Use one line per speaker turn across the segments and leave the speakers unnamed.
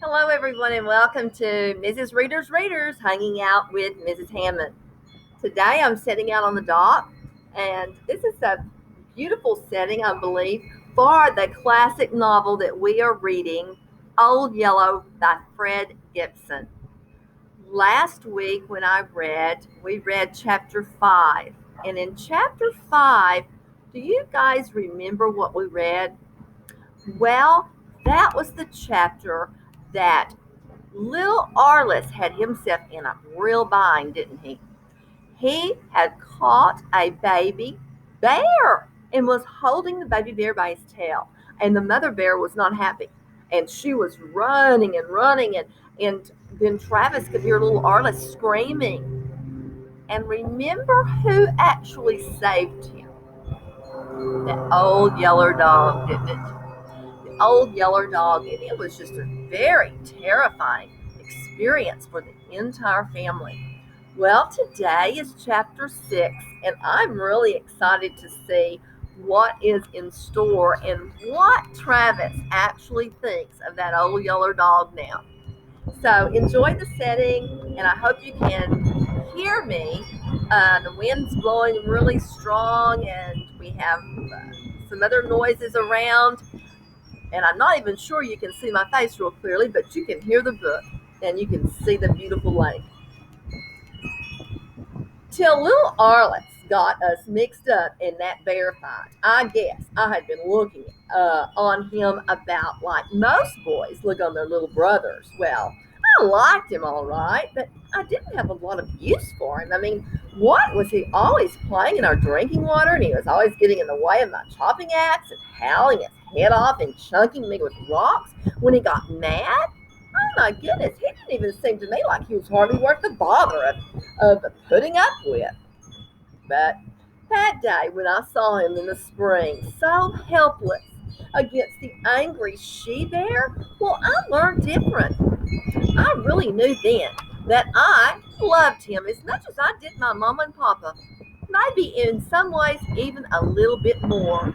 Hello, everyone, and welcome to Mrs. Reader's Readers, hanging out with Mrs. Hammond. Today, I'm sitting out on the dock, and this is a beautiful setting, I believe, for the classic novel that we are reading, Old Yellow by Fred Gibson. Last week, when we read chapter 5. And in chapter 5, do you guys remember what we read? Well, that was the chapter that Little Arliss had himself in a real bind, didn't he? He had caught a baby bear and was holding the baby bear by his tail. And the mother bear was not happy. And she was running and running. And then Travis could hear little Arliss screaming. And remember who actually saved him? That old yellow dog, didn't it? Old yellow dog, and it was just a very terrifying experience for the entire family. Well, today is chapter 6, and I'm really excited to see what is in store and what Travis actually thinks of that old yellow dog now. So enjoy the setting, and I hope you can hear me. The wind's blowing really strong, and we have some other noises around. And I'm not even sure you can see my face real clearly, but you can hear the book and you can see the beautiful lake. Till little Arliss got us mixed up in that bear fight, I guess I had been looking on him about like most boys look on their little brothers. Well, I liked him all right, but I didn't have a lot of use for him. I mean, what was he always playing in our drinking water, and he was always getting in the way of my chopping axe and howling his head off and chunking me with rocks when he got mad? Oh my goodness, he didn't even seem to me like he was hardly worth the bother of putting up with. But that day when I saw him in the spring, so helpless against the angry she-bear, well, I learned different. I really knew then that I loved him as much as I did my mama and papa. Maybe in some ways even a little bit more.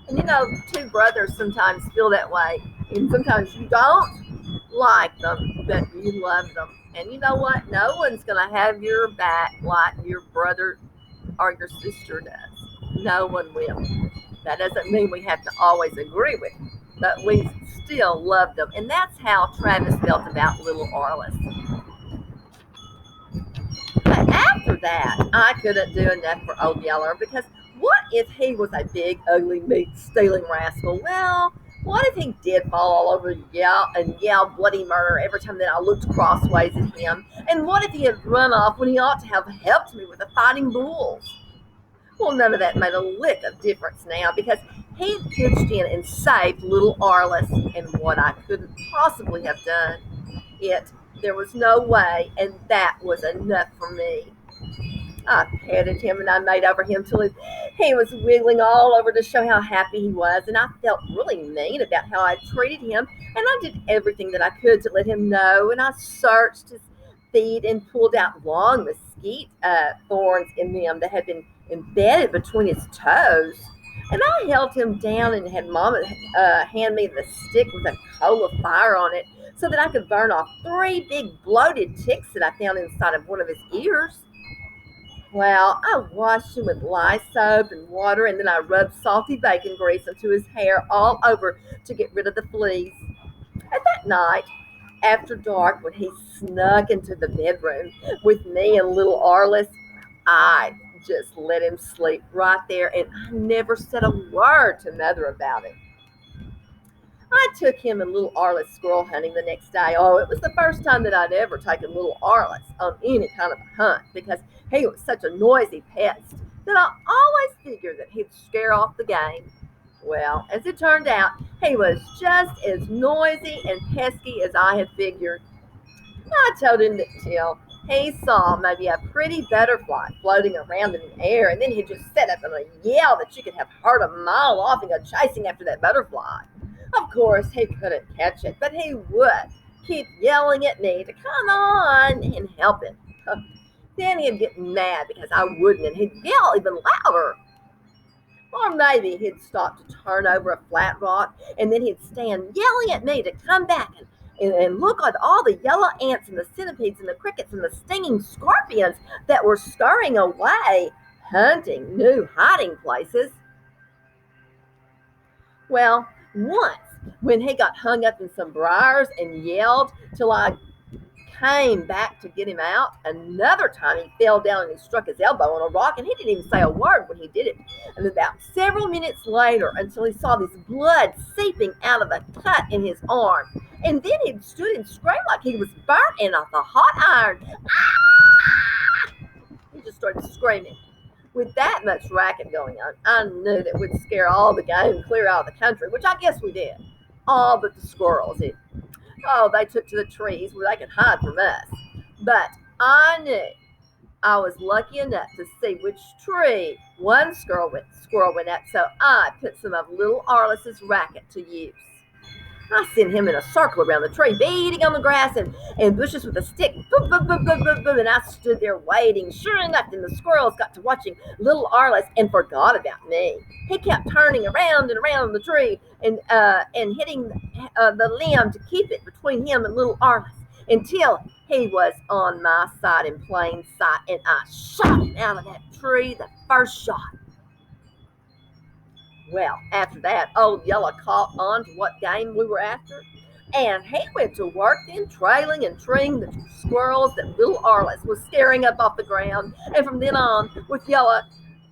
And two brothers sometimes feel that way. And sometimes you don't like them, but you love them. And you know what? No one's going to have your back like your brother or your sister does. No one will. That doesn't mean we have to always agree with them, but we still love them. And that's how Travis felt about little Arliss. But after that, I couldn't do enough for Old Yeller because what if he was a big, ugly, meat-stealing rascal? Well, what if he did fall all over and yell bloody murder every time that I looked crossways at him? And what if he had run off when he ought to have helped me with the fighting bulls? Well, none of that made a lick of difference now because he pitched in and saved little Arliss, and what I couldn't possibly have done. There was no way, and that was enough for me. I petted him and I made over him till he was wiggling all over to show how happy he was, and I felt really mean about how I treated him, and I did everything that I could to let him know, and I searched his feet and pulled out long mesquite thorns in them that had been embedded between his toes. And I held him down and had Mama hand me the stick with a coal of fire on it so that I could burn off 3 big bloated ticks that I found inside of one of his ears. Well, I washed him with lye soap and water, and then I rubbed salty bacon grease into his hair all over to get rid of the fleas. And that night, after dark, when he snuck into the bedroom with me and little Arliss, I just let him sleep right there, and I never said a word to Mother about it. I took him and little Arliss squirrel hunting the next day. Oh, it was the first time that I'd ever taken little Arliss on any kind of a hunt because he was such a noisy pest that I always figured that he'd scare off the game. Well, as it turned out, he was just as noisy and pesky as I had figured. I told him that till he saw maybe a pretty butterfly floating around in the air, and then he'd just set up in a yell that you could have heard a mile off and go chasing after that butterfly. Of course, he couldn't catch it, but he would keep yelling at me to come on and help him. Then he'd get mad because I wouldn't, and he'd yell even louder. Or maybe he'd stop to turn over a flat rock, and then he'd stand yelling at me to come back and look at all the yellow ants and the centipedes and the crickets and the stinging scorpions that were scurrying away, hunting new hiding places. Well, once when he got hung up in some briars and yelled till I came back to get him out. Another time he fell down and he struck his elbow on a rock and he didn't even say a word when he did it. And about several minutes later, until he saw this blood seeping out of a cut in his arm. And then he stood and screamed like he was burnt in a hot iron. Ah! He just started screaming. With that much racket going on, I knew that we'd scare all the game clear out of the country, which I guess we did. All but the squirrels. They took to the trees where they could hide from us. But I knew I was lucky enough to see which tree one squirrel went up, so I put some of little Arliss's racket to use. I sent him in a circle around the tree, beating on the grass and bushes with a stick. Boom, boom, boom, boom, boom, boom. And I stood there waiting. Sure enough, then the squirrels got to watching little Arliss and forgot about me. He kept turning around and around the tree and hitting the limb to keep it between him and little Arliss until he was on my side in plain sight, and I shot him out of that tree the first shot. Well, after that, old Yellow caught on to what game we were after, and he went to work then trailing and treeing the squirrels that little Arliss was scaring up off the ground, and from then on, with Yellow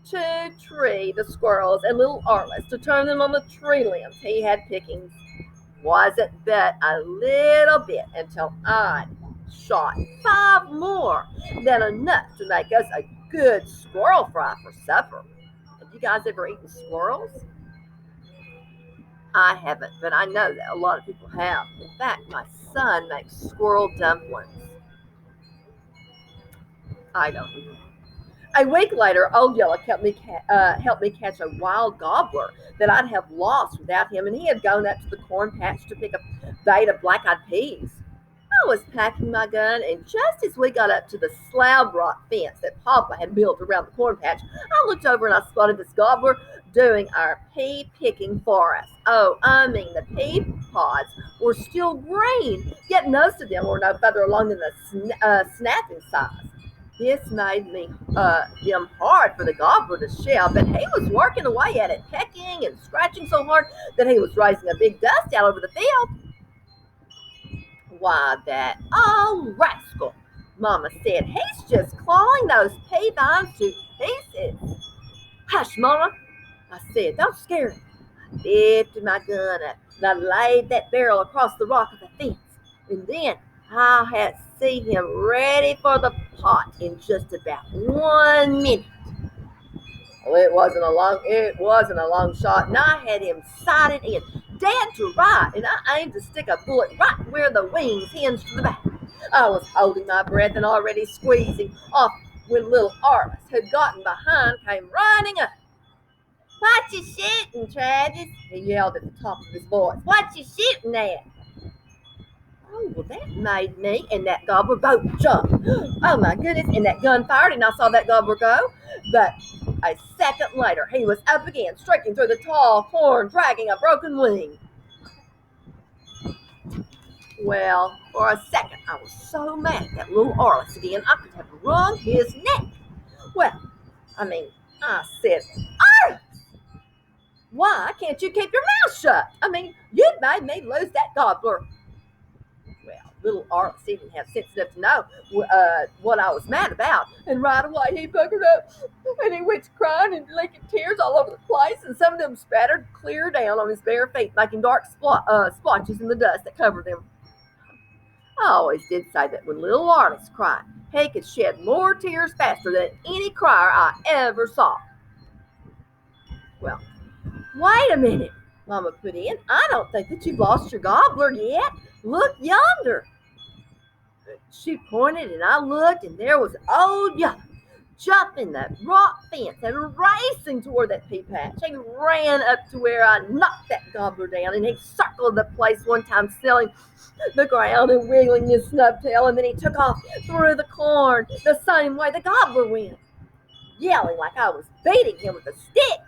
to tree the squirrels and little Arliss to turn them on the tree limbs he had pickings. Wasn't but a little bit until I'd shot 5 more, than enough to make us a good squirrel fry for supper. Have you guys ever eaten squirrels? I haven't, but I know that a lot of people have. In fact, my son makes squirrel dumplings. I don't know. A week later, Old Yellow helped me catch a wild gobbler that I'd have lost without him, and he had gone up to the corn patch to pick a bait of black-eyed peas. I was packing my gun, and just as we got up to the slab rock fence that Papa had built around the corn patch, I looked over and I spotted this gobbler doing our pea picking for us. The pea pods were still green, yet most of them were no further along than the snapping size. This made them hard for the gobbler to shell, but he was working away at it, pecking and scratching so hard that he was raising a big dust out over the field. Why, that old rascal, Mama said. He's just clawing those pea vines to pieces. Hush, Mama, I said. Don't scare him. I lifted my gun up and I laid that barrel across the rock of the fence. And then I had seen him ready for the pot in just about 1 minute. Well, it wasn't a long shot, and I had him sighted in, dead to right, and I aimed to stick a bullet right where the wings hinged to the back. I was holding my breath and already squeezing off when little Arliss, who'd gotten behind, came running up. "What you shooting, Travis?" he yelled at the top of his voice. "What you shooting at?" Oh, well, that made me and that gobbler both jump. Oh, my goodness. And that gun fired, and I saw that gobbler go. But a second later, he was up again, striking through the tall corn, dragging a broken wing. Well, for a second, I was so mad at that little Arliss again, I could have wrung his neck. I said, "Arliss, why can't you keep your mouth shut? You made me lose that gobbler." Well, little Arliss didn't have sense enough to know what I was mad about, and right away he puckered up, and he went to crying and leaking tears all over the place, and some of them spattered clear down on his bare feet, making dark splotches in the dust that covered them. I always did say that when little Arliss cried, he could shed more tears faster than any crier I ever saw. Well, wait a minute, Mama put in. "I don't think that you've lost your gobbler yet. Look yonder." She pointed, and I looked, and there was old Yellow jumping the rock fence and racing toward that pea patch. He ran up to where I knocked that gobbler down, and he circled the place one time, smelling the ground and wiggling his snub tail, and then he took off through the corn the same way the gobbler went, yelling like I was beating him with a stick.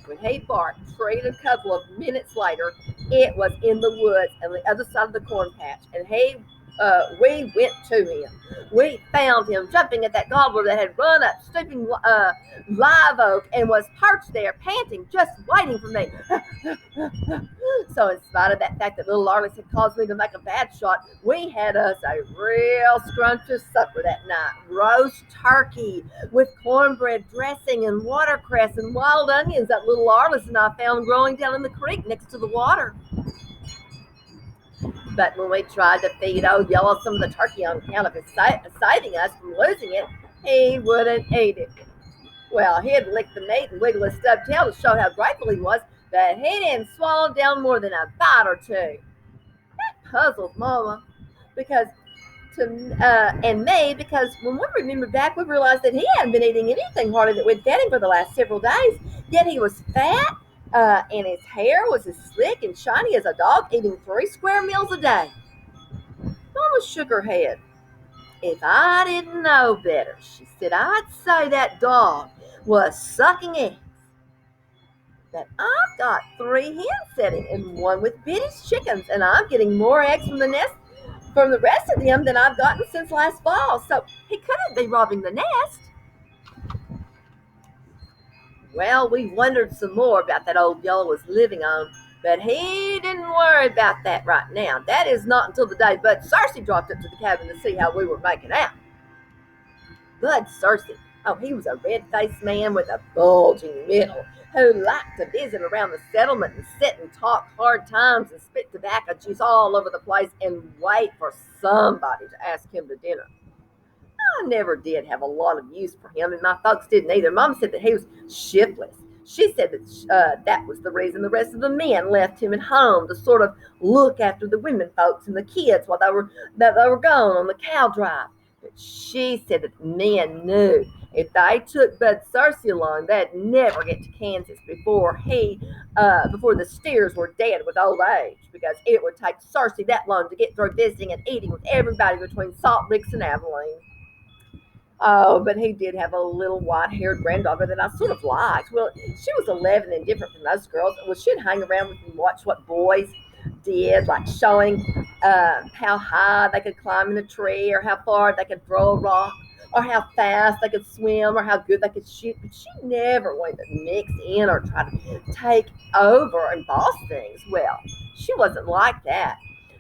When he barked, straight a couple of minutes later, it was in the woods on the other side of the corn patch, and we went to him. We found him jumping at that gobbler that had run up stooping live oak and was perched there, panting, just waiting for me. So, in spite of that fact that little Arliss had caused me to make a bad shot, we had us a real scrumptious supper that night. Roast turkey with cornbread dressing and watercress and wild onions that little Arliss and I found growing down in the creek next to the water. But when we tried to feed old Yellow some of the turkey on account of his saving us from losing it, he wouldn't eat it. Well, he'd lick the meat and wiggle his stubbed tail to show how grateful he was, but he didn't swallow down more than a bite or two. That puzzled Mama, because and me, because when we remembered back, we realized that he hadn't been eating anything hardly that we'd fed him for the last several days. Yet he was fat, and his hair was as slick and shiny as a dog, eating 3 square meals a day. Mama shook her head. If I didn't know better, she said, I'd say that dog was sucking eggs. But I've got 3 hens sitting and one with Biddy's chickens, and I'm getting more eggs from the nest from the rest of them than I've gotten since last fall. So he couldn't be robbing the nest. Well, we wondered some more about that old Yellow was living on, but he didn't worry about that right now. That is not until the day Bud Searcy dropped up to the cabin to see how we were making out. Bud Searcy, oh, he was a red-faced man with a bulging middle who liked to visit around the settlement and sit and talk hard times and spit tobacco juice all over the place and wait for somebody to ask him to dinner. I never did have a lot of use for him, and my folks didn't either. Mom said that he was shiftless. She said that that was the reason the rest of the men left him at home to sort of look after the women folks and the kids while they were gone on the cow drive. But she said that the men knew if they took Bud Searcy along, they'd never get to Kansas before the steers were dead with old age, because it would take Searcy that long to get through visiting and eating with everybody between Salt Licks and Abilene. Oh, but he did have a little white-haired granddaughter that I sort of liked. Well, she was 11 and different from those girls. Well, she'd hang around with and watch what boys did, like showing how high they could climb in a tree, or how far they could throw a rock, or how fast they could swim, or how good they could shoot. But she never wanted to mix in or try to take over and boss things. Well, she wasn't like that.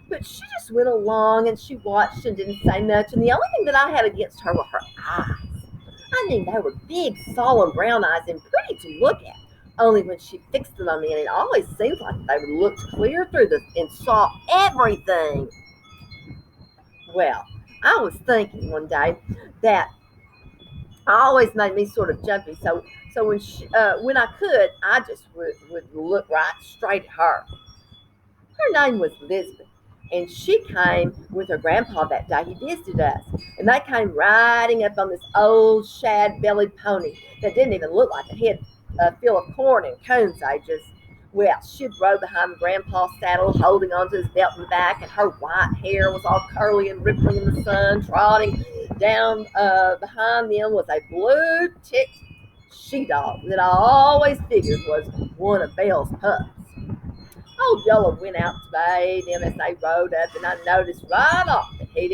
But she just went along and she watched and didn't say much. And the only thing that I had against her were her eyes. I mean, they were big, solemn brown eyes and pretty to look at. Only when she fixed them on me, and it always seemed like they looked clear through them and saw everything. Well, I was thinking one day that always made me sort of jumpy. So when I could, I just would look right straight at her. Her name was Elizabeth, and she came with her grandpa that day he visited us. And they came riding up on this old shad-bellied pony that didn't even look like it had a fill of corn in Coon's ages. Well, she'd rode behind Grandpa's saddle, holding onto his belt in the back, and her white hair was all curly and rippling in the sun. Trotting down behind them was a blue-ticked she-dog that I always figured was one of Belle's pups. Old Yellow went out to bathe them as they rode up, and I noticed right off that he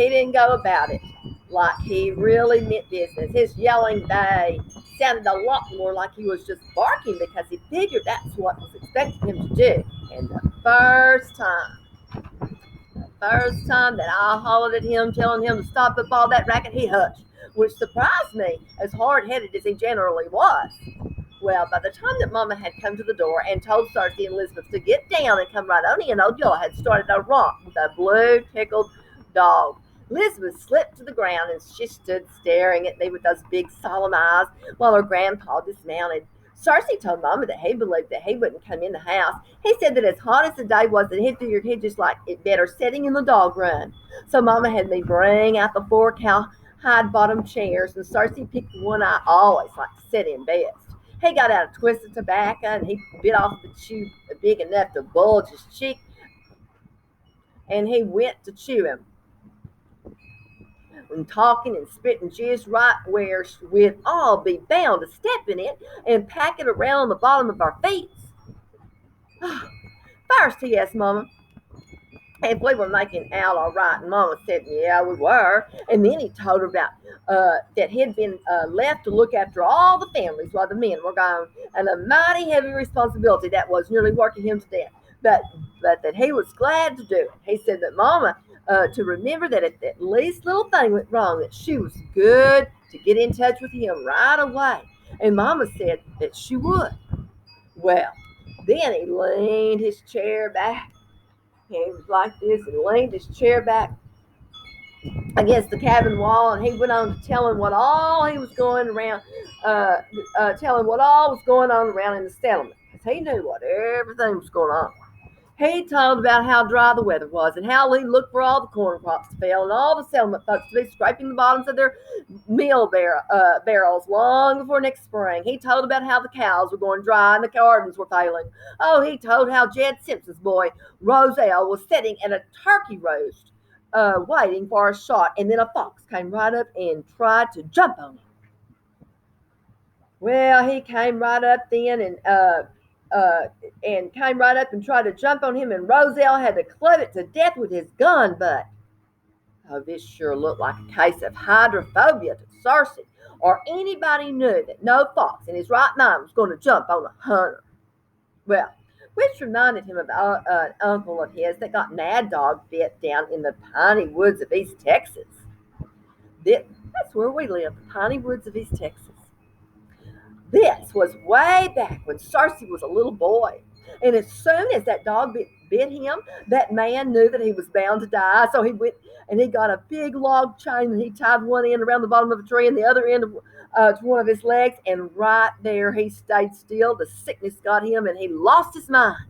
didn't go about it like he really meant business. His yelling bay sounded a lot more like he was just barking, because he figured that's what was expected him to do. And the first time that I hollered at him, telling him to stop up all that racket, he hushed, which surprised me, as hard-headed as he generally was. Well, by the time that Mama had come to the door and told Searcy and Elizabeth to get down and come right on in, old Yellow had started a romp with a blue tickled dog. Elizabeth slipped to the ground, and she stood staring at me with those big solemn eyes while her grandpa dismounted. Searcy told Mama that he believed that he wouldn't come in the house. He said that as hot as the day was, that he figured he'd just like it better sitting in the dog run. So Mama had me bring out the 4 cowhide-bottom chairs, and Searcy picked the one I always liked to sit in best. He got out a twist of tobacco, and he bit off the chew big enough to bulge his cheek, and he went to chew him. and talking and spitting jizz right where we'd all be bound to step in it and pack it around on the bottom of our feet. First, he asked Mama if we were making out all right, and Mama said, yeah, we were. And then he told her about that he'd been left to look after all the families while the men were gone, and a mighty heavy responsibility that was, nearly working him to death. But that he was glad to do it. He said that Mama to remember that if that least little thing went wrong, that she was good to get in touch with him right away. And Mama said that she would. Well, then he leaned his chair back. He was like this and leaned his chair back against the cabin wall, and he went on to telling what all he was going around, telling what all was going on around in the settlement, because he knew what everything was going on. He told about how dry the weather was and how he looked for all the corn crops to fail and all the settlement folks to be scraping the bottoms of their barrels long before next spring. He told about how the cows were going dry and the gardens were failing. Oh, he told how Jed Simpson's boy, Roselle, was sitting at a turkey roast waiting for a shot, and then a fox came right up and tried to jump on him. Well, he came right up then and came right up and tried to jump on him, and Roselle had to club it to death with his gun butt. Oh, this sure looked like a case of hydrophobia to Cersei, or anybody knew that no fox in his right mind was going to jump on a hunter. Well, which reminded him of an uncle of his that got mad dog bit down in the piney woods of East Texas. That's where we live, the piney woods of East Texas. This was way back when Cersei was a little boy. And as soon as that dog bit him, that man knew that he was bound to die. So he went and he got a big log chain and he tied one end around the bottom of a tree and the other end to one of his legs. And right there he stayed still. The sickness got him and he lost his mind.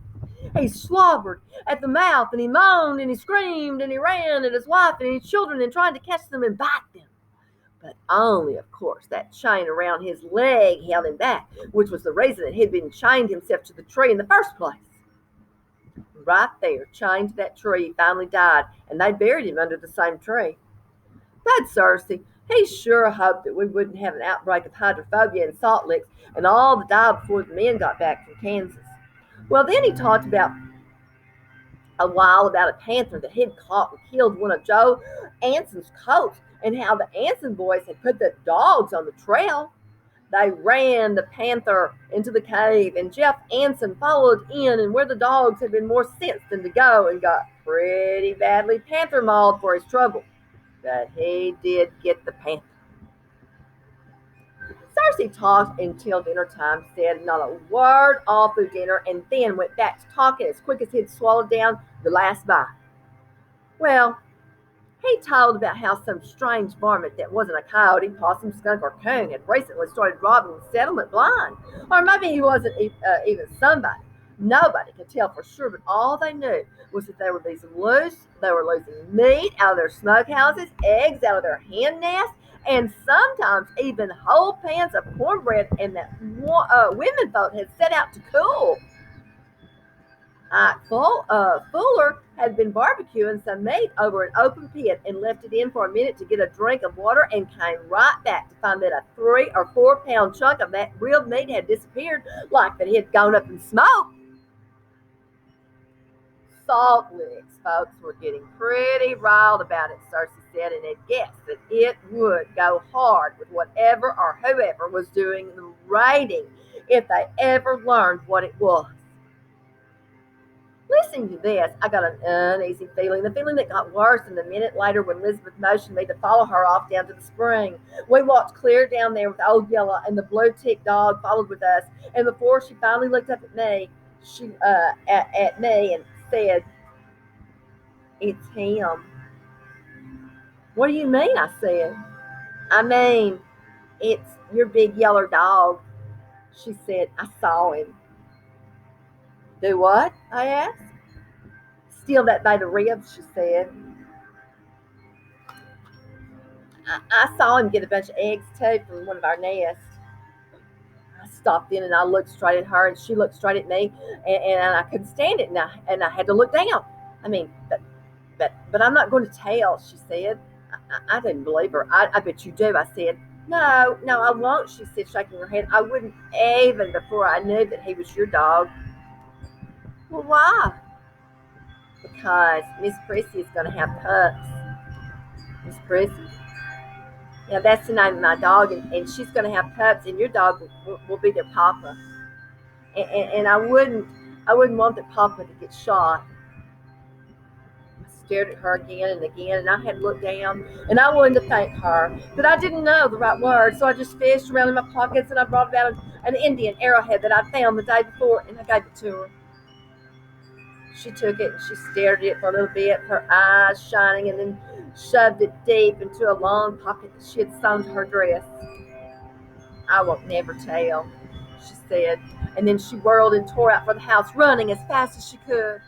He slobbered at the mouth and he moaned and he screamed and he ran at his wife and his children and tried to catch them and bite them. But only, of course, that chain around his leg held him back, which was the reason that he'd been chained himself to the tree in the first place. Right there, chained to that tree, he finally died, and they buried him under the same tree. But Cersei, he sure hoped that we wouldn't have an outbreak of hydrophobia in Salt Licks and all to die before the men got back from Kansas. Well, then he talked about a while about a panther that he'd caught and killed one of Joe Anson's colts, and how the Anson boys had put the dogs on the trail. They ran the panther into the cave, and Jeff Anson followed in, and where the dogs had been more sense than to go, and got pretty badly panther mauled for his trouble. But he did get the panther. Cersei talked until dinner time, said not a word all through dinner, and then went back to talking as quick as he'd swallowed down the last bite. Well, he told about how some strange varmint that wasn't a coyote, possum, skunk, or coon had recently started robbing the settlement blind. Or maybe he wasn't even somebody. Nobody could tell for sure, but all they knew was that they were losing meat out of their smokehouses, eggs out of their hen nests, and sometimes even whole pans of cornbread, and that women folk had set out to cool. Fuller had been barbecuing some meat over an open pit and left it in for a minute to get a drink of water and came right back to find that a 3 or 4 pound chunk of that grilled meat had disappeared, like that it had gone up in smoke. Salt Licks folks were getting pretty riled about it, Cersei said, and had guessed that it would go hard with whatever or whoever was doing the raiding if they ever learned what it was. Listening to this, I got an uneasy feeling, the feeling that got worse in the minute later when Elizabeth motioned me to follow her off down to the spring. We walked clear down there with Old Yellow, and the blue tick dog followed with us, and before she finally looked up at me, at me and said, "It's him." "What do you mean?" I said. "I mean, it's your big yellow dog." She said, "I saw him." "Do what?" I asked. "Steal that bait of ribs," she said. I saw him get a bunch of eggs too from one of our nests. I stopped in and I looked straight at her, and she looked straight at me, and I couldn't stand it, and I had to look down. I mean, but I'm not going to tell," she said. I didn't believe her. I bet you do. I said, no, no, I won't. She said, shaking her head. I wouldn't even before I knew that he was your dog. Well, why? Because Miss Prissy is going to have pups. Miss Prissy. Yeah, that's the name of my dog, and she's going to have pups, and your dog will be their papa. And I wouldn't want the papa to get shot. I stared at her again and again, and I had looked down, and I wanted to thank her, but I didn't know the right words, so I just fished around in my pockets, and I brought out an Indian arrowhead that I found the day before, and I gave it to her. She took it and she stared at it for a little bit, her eyes shining, and then shoved it deep into a long pocket that she had sewn to her dress. I won't never tell, she said, and then she whirled and tore out for the house, running as fast as she could.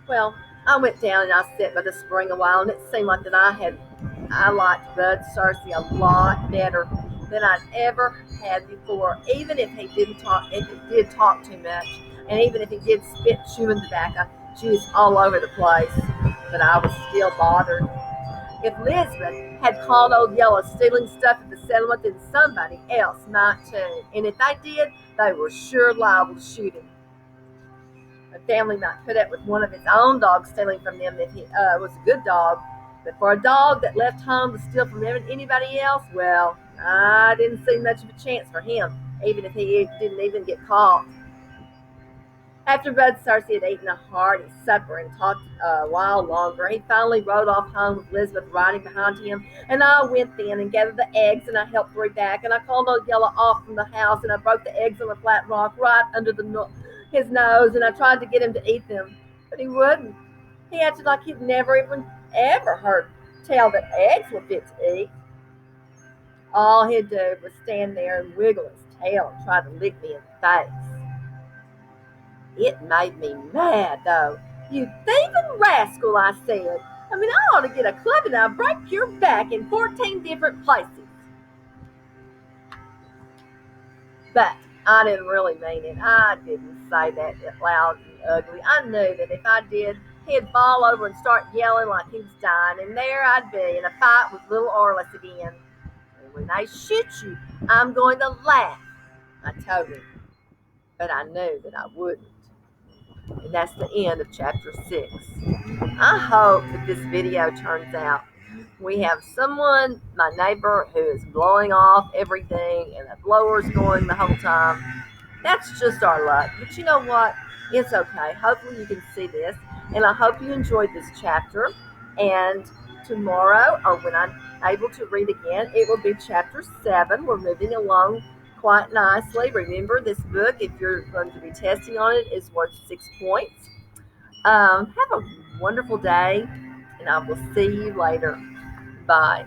Well, I went down and I sat by the spring a while, and it seemed like that I liked Bud Cersei a lot better than I'd ever had before. Even if he did talk too much, and even if he did spit chewing tobacco juice all over the place, but I was still bothered. If Lisbeth had called Old Yellow stealing stuff at the settlement, then somebody else might too. And if they did, they were sure liable to shoot him. A family might put up with one of his own dogs stealing from them if he was a good dog. But for a dog that left home to steal from anybody else, well, I didn't see much of a chance for him, even if he didn't even get caught. After Bud Cersei had eaten a hearty supper and talked a while longer, he finally rode off home with Elizabeth riding behind him, and I went then and gathered the eggs, and I helped Rory back, and I called Old Yellow off from the house, and I broke the eggs on a flat rock right under his nose, and I tried to get him to eat them, but he wouldn't. He acted like he'd never even ever heard tell that eggs were fit to eat. All he'd do was stand there and wiggle his tail and try to lick me in the face. It made me mad, though. You thieving rascal, I said. I mean, I ought to get a club and I'll break your back in 14 different places. But I didn't really mean it. I didn't say that loud and ugly. I knew that if I did, he'd fall over and start yelling like he was dying, and there I'd be in a fight with little Orlis again. And when they shoot you, I'm going to laugh, I told him. But I knew that I wouldn't. And that's the end of chapter 6. I hope that this video turns out. We have someone, my neighbor, who is blowing off everything and the blower's going the whole time. That's just our luck. But you know what? It's okay. Hopefully you can see this. And I hope you enjoyed this chapter. And tomorrow, or when I'm able to read again, it will be chapter 7. We're moving along quite nicely. Remember, this book, if you're going to be testing on it, is worth 6 points. Have a wonderful day, and I will see you later. Bye.